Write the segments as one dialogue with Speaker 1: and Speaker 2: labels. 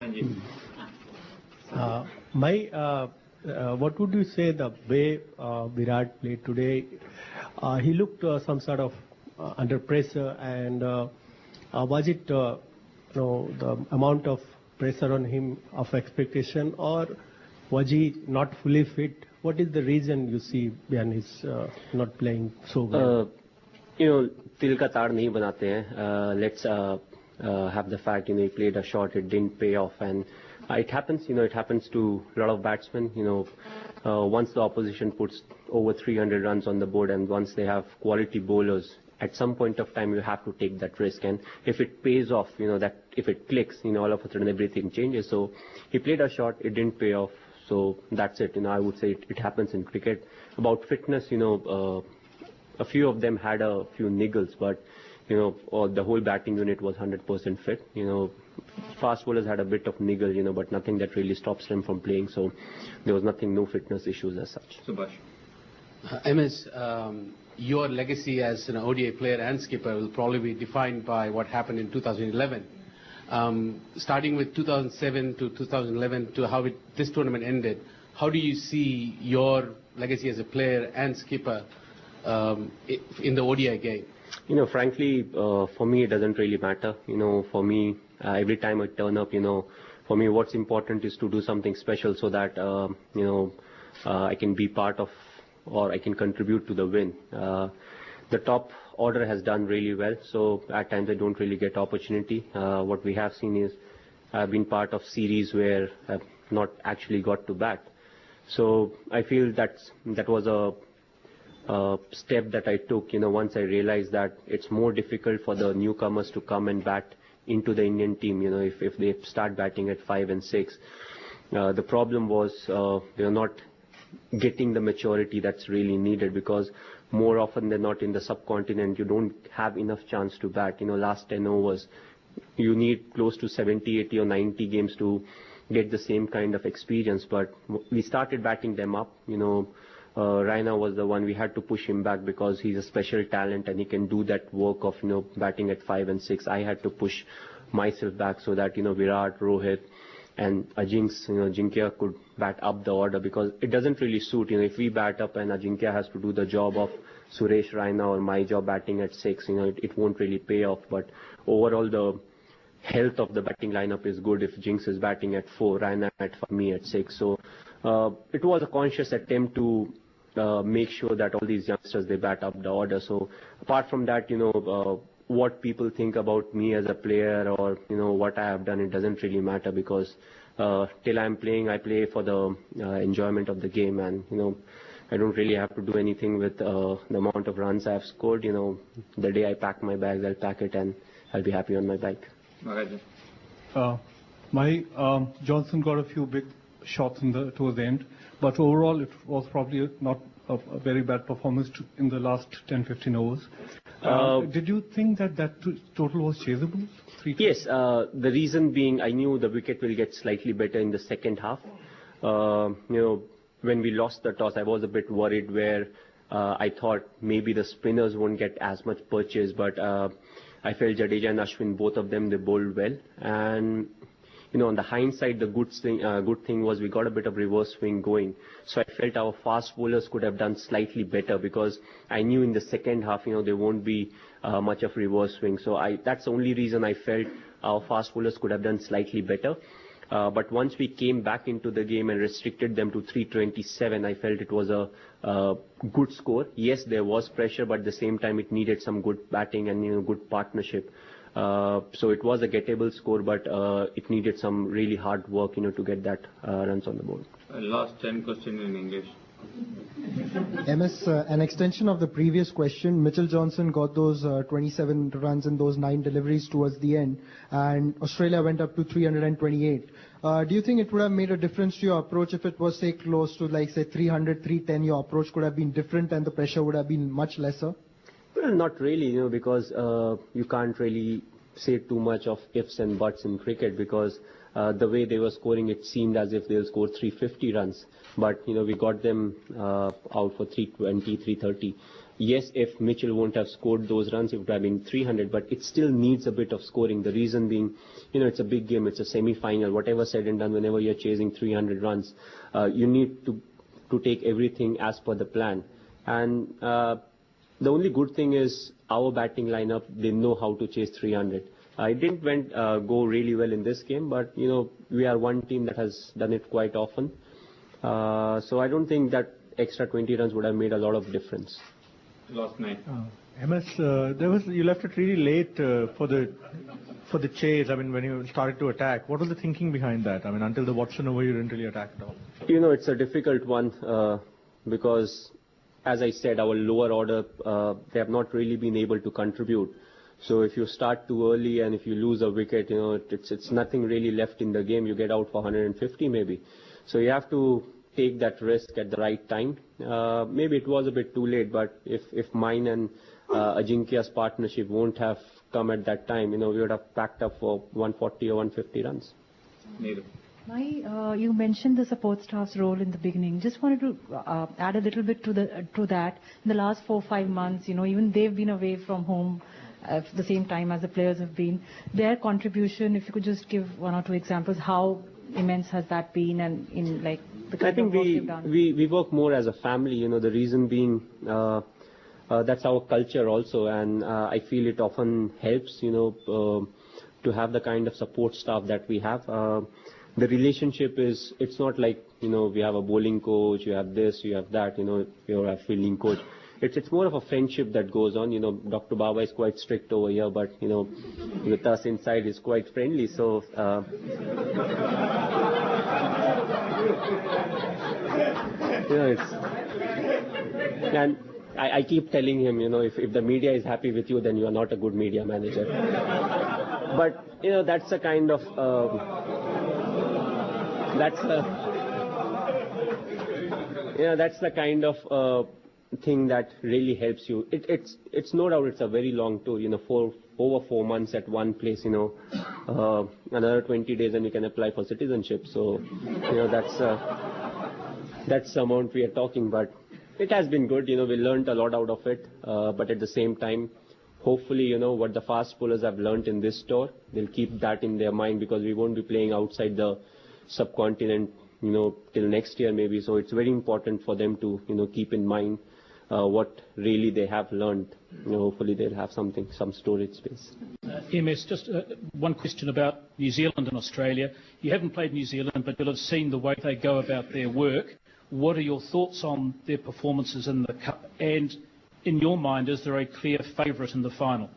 Speaker 1: What would you say the way Virat played today? He looked some sort of under pressure, and was it the amount of pressure on him of expectation, or was he not fully fit? What is the reason you see behind his not playing so well?
Speaker 2: तिल का ताड़ नहीं बनाते हैं. Let's have the fact, he played a shot, it didn't pay off, and it happens, it happens to a lot of batsmen. Once the opposition puts over 300 runs on the board, and once they have quality bowlers, at some point of time you have to take that risk, and if it pays off, that if it clicks, all of a sudden everything changes. So he played a shot, it didn't pay off, so that's it. I would say it happens in cricket. About fitness, a few of them had a few niggles, but the whole batting unit was 100% fit. Fast bowlers had a bit of niggle, but nothing that really stops them from playing. So there was no fitness issues as such.
Speaker 3: Subhash.
Speaker 4: MS, your legacy as an ODI player and skipper will probably be defined by what happened in 2011. Starting with 2007 to 2011 to how this tournament ended, how do you see your legacy as a player and skipper in the ODI game?
Speaker 2: Frankly, for me, it doesn't really matter. For me, every time I turn up, for me, what's important is to do something special so that, I can be part of, or I can contribute to the win. The top order has done really well, so at times I don't really get opportunity. What we have seen is I've been part of series where I've not actually got to bat. So I feel that was a step that I took, once I realized that it's more difficult for the newcomers to come and bat into the Indian team, if they start batting at 5 and 6. The problem was they're not getting the maturity that's really needed, because more often than not in the subcontinent, you don't have enough chance to bat. Last 10 overs, you need close to 70, 80 or 90 games to get the same kind of experience, but we started batting them up, Raina was the one we had to push him back because he's a special talent and he can do that work of batting at 5 and 6. I had to push myself back so that Virat, Rohit, and Ajinkya could bat up the order, because it doesn't really suit. If we bat up and Ajinkya has to do the job of Suresh Raina or my job batting at 6, it won't really pay off. But overall, the health of the batting lineup is good if Jinx is batting at 4, Raina at 5, me at 6. So it was a conscious attempt to make sure that all these youngsters, they bat up the order. So apart from that, what people think about me as a player or what I have done, it doesn't really matter, because till I'm playing, I play for the enjoyment of the game, and I don't really have to do anything with the amount of runs I have scored. The day I pack my bags, I'll pack it and I'll be happy on my bike.
Speaker 5: Johnson got a few big shots towards the end, but overall it was probably not a very bad performance in the last 10-15 overs. Did you think that total was chaseable?
Speaker 2: Yes, the reason being I knew the wicket will get slightly better in the second half. When we lost the toss, I was a bit worried where I thought maybe the spinners won't get as much purchase, but I felt Jadeja and Ashwin, both of them, they bowled well. And on the hindsight, the good thing was we got a bit of reverse swing going. So I felt our fast bowlers could have done slightly better, because I knew in the second half, there won't be much of reverse swing. So that's the only reason I felt our fast bowlers could have done slightly better. But once we came back into the game and restricted them to 327, I felt it was a good score. Yes, there was pressure, but at the same time it needed some good batting and good partnership. So it was a gettable score, but it needed some really hard work, to get that runs on the board.
Speaker 3: Last 10 questions in English.
Speaker 6: MS, an extension of the previous question, Mitchell Johnson got those 27 runs in those 9 deliveries towards the end, and Australia went up to 328. Do you think it would have made a difference to your approach if it was, say, close to, like, say, 300, 310, your approach could have been different and the pressure would have been much lesser?
Speaker 2: Well, not really, because you can't really say too much of ifs and buts in cricket, because the way they were scoring, it seemed as if they'll score 350 runs. But, we got them out for 320, 330. yes, if Mitchell won't have scored those runs, it would have been 300, but it still needs a bit of scoring. The reason being, it's a big game, it's a semi-final. Whatever said and done, whenever you're chasing 300 runs, you need to take everything as per the plan. And the only good thing is our batting lineup, they know how to chase 300. It didn't go really well in this game, but we are one team that has done it quite often. So I don't think that extra 20 runs would have made a lot of difference.
Speaker 3: Last night.
Speaker 7: MS, you left it really late for the chase. I mean, when you started to attack, what was the thinking behind that? I mean, until the Watson over, you didn't really attack at all.
Speaker 2: It's a difficult one because, as I said, our lower order, they have not really been able to contribute. So if you start too early and if you lose a wicket, it's nothing really left in the game. You get out for 150 maybe. So you have to take that risk at the right time. Maybe it was a bit too late, but if mine and Ajinkya's partnership won't have come at that time, we would have packed up for 140 or 150 runs.
Speaker 8: You mentioned the support staff's role in the beginning. Just wanted to add a little bit to that. In the last 4 or 5 months, even they've been away from home at the same time as the players have been. Their contribution, if you could just give 1 or 2 examples, how immense has that been, and in like the kind of work you've done?
Speaker 2: we work more as a family. The reason being that's our culture also, and I feel it often helps to have the kind of support staff that we have. The relationship it's not like we have a bowling coach, you have this, you have that, you have a fielding coach. It's more of a friendship that goes on. Dr. Baba is quite strict over here, but with us inside is quite friendly. So and I keep telling him, if the media is happy with you, then you are not a good media manager. But that's a kind of that's the kind of thing that really helps you. It's no doubt it's a very long tour, for over 4 months at one place, another 20 days and you can apply for citizenship. So, that's the amount we are talking, but it has been good. We learned a lot out of it, but at the same time, hopefully, what the fast bowlers have learned in this tour, they'll keep that in their mind, because we won't be playing outside the subcontinent, till next year maybe. So it's very important for them to, keep in mind what really they have learned. Hopefully they'll have some storage space.
Speaker 9: MS, just one question about New Zealand and Australia. You haven't played New Zealand, but you'll have seen the way they go about their work. What are your thoughts on their performances in the Cup? And in your mind, is there a clear favourite in the final?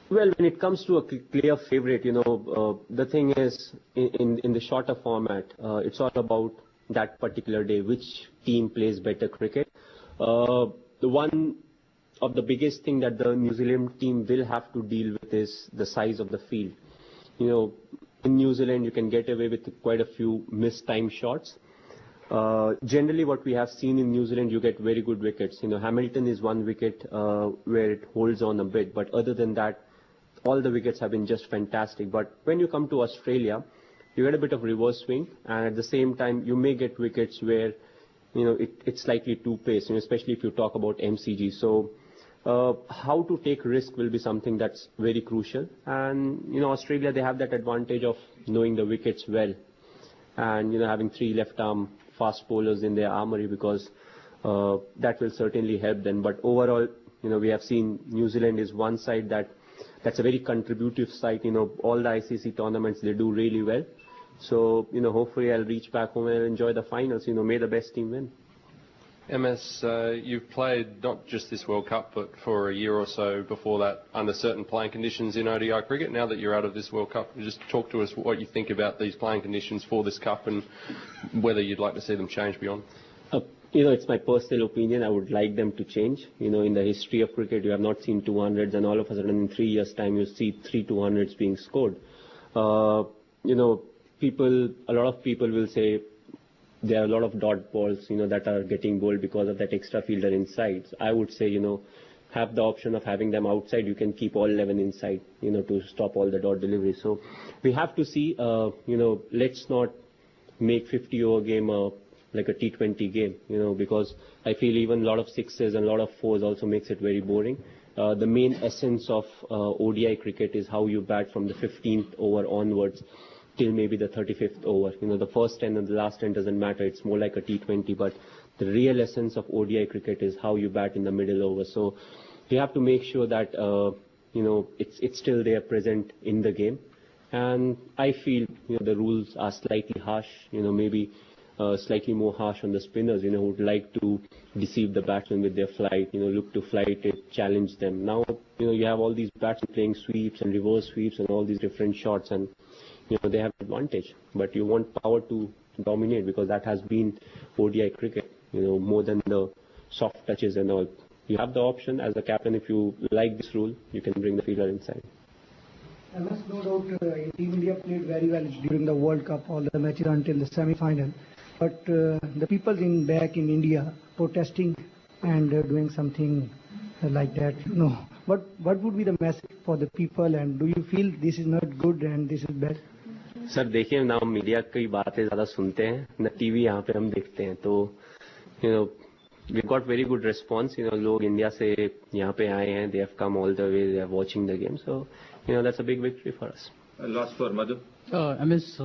Speaker 2: Well, when it comes to a clear favourite, the thing is, in the shorter format, it's all about that particular day, which team plays better cricket. The one of the biggest thing that the New Zealand team will have to deal with is the size of the field. In New Zealand, you can get away with quite a few missed time shots. Generally, what we have seen in New Zealand, you get very good wickets. Hamilton is one wicket where it holds on a bit, but other than that, all the wickets have been just fantastic. But when you come to Australia, you get a bit of reverse swing, and at the same time, you may get wickets where, it's slightly too paced, especially if you talk about MCG. So, how to take risk will be something that's very crucial. And, Australia, they have that advantage of knowing the wickets well, and, having 3 left-arm fast bowlers in their armory, because that will certainly help them. But overall, we have seen New Zealand is one side that's a very contributive side. All the ICC tournaments, they do really well. So, hopefully I'll reach back home and enjoy the finals. May the best team win.
Speaker 10: MS, you've played not just this World Cup, but for a year or so before that under certain playing conditions in ODI cricket. Now that you're out of this World Cup, just talk to us what you think about these playing conditions for this Cup and whether you'd like to see them change beyond.
Speaker 2: It's my personal opinion. I would like them to change. In the history of cricket, you have not seen 200s, and all of a sudden in 3 years' time, you see 3 200s being scored. A lot of people will say there are a lot of dot balls, that are getting bowled because of that extra fielder inside. So I would say, have the option of having them outside. You can keep all 11 inside, to stop all the dot deliveries. So we have to see, let's not make 50 over game a like a T20 game, because I feel even a lot of sixes and a lot of fours also makes it very boring. The main essence of ODI cricket is how you bat from the 15th over onwards till maybe the 35th over. The first 10 and the last 10 doesn't matter. It's more like a T20, but the real essence of ODI cricket is how you bat in the middle over. So you have to make sure that, it's still there present in the game. And I feel, the rules are slightly harsh, maybe slightly more harsh on the spinners, who would like to deceive the batsmen with their flight, look to flight it, challenge them. Now, you have all these batsmen playing sweeps and reverse sweeps and all these different shots, and, they have advantage. But you want power to dominate, because that has been ODI cricket, more than the soft touches and all. You have the option as a captain, if you like this rule, you can bring the fielder inside.
Speaker 11: MS, no doubt, Team India played very well during the World Cup, all the matches until the semi-final. But the people back in India protesting and doing something like that, what would be the message for the people, and do you feel this is not good and this is bad?
Speaker 2: Sir देखिए, ना हम media की बातें ज़्यादा सुनते हैं, न TV यहाँ पे हम देखते हैं, तो we got very good response. लोग इंडिया से यहाँ पे आए हैं, they have come all the way, they are watching the game, so that's a big victory for us.
Speaker 3: Last for Madhu.
Speaker 12: MS,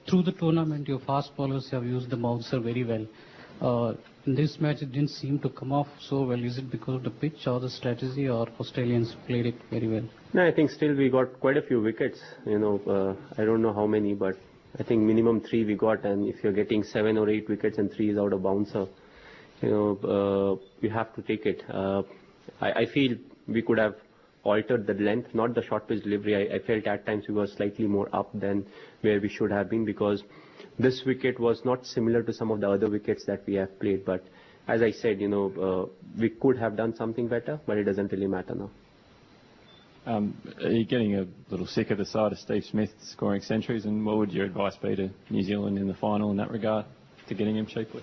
Speaker 12: through the tournament, your fast bowlers have used the bouncer very well. In this match, it didn't seem to come off so well. Is it because of the pitch or the strategy, or Australians played it very well?
Speaker 2: No, I think still we got quite a few wickets. I don't know how many, but I think minimum 3 we got. And if you're getting 7 or 8 wickets and 3 is out of bouncer, you have to take it. I feel we could have altered the length, not the short pitch delivery. I felt at times we were slightly more up than where we should have been, because this wicket was not similar to some of the other wickets that we have played. But as I said, we could have done something better, but it doesn't really matter now.
Speaker 13: Are you getting a little sick of the sight of Steve Smith scoring centuries, and what would your advice be to New Zealand in the final in that regard, to getting him cheaply?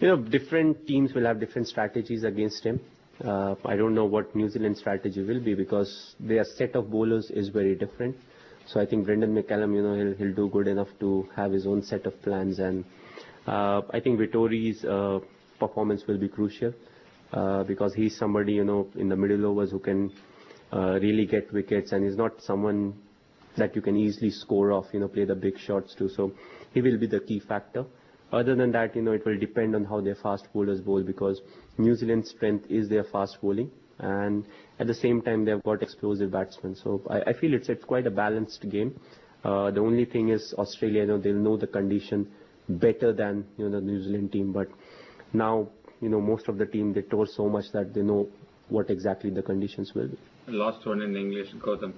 Speaker 2: Different teams will have different strategies against him. I don't know what New Zealand's strategy will be, because their set of bowlers is very different. So I think Brendan McCallum, he'll do good enough to have his own set of plans, and I think Vittori's performance will be crucial, because he's somebody, in the middle overs who can really get wickets, and he's not someone that you can easily score off, play the big shots too. So he will be the key factor. Other than that, it will depend on how their fast bowlers bowl, because New Zealand's strength is their fast bowling, and at the same time they've got explosive batsmen. So I feel it's quite a balanced game. The only thing is Australia, they'll know the condition better than the New Zealand team. But now, most of the team, they tour so much that they know what exactly the conditions will be.
Speaker 3: Last one in English, Gautam.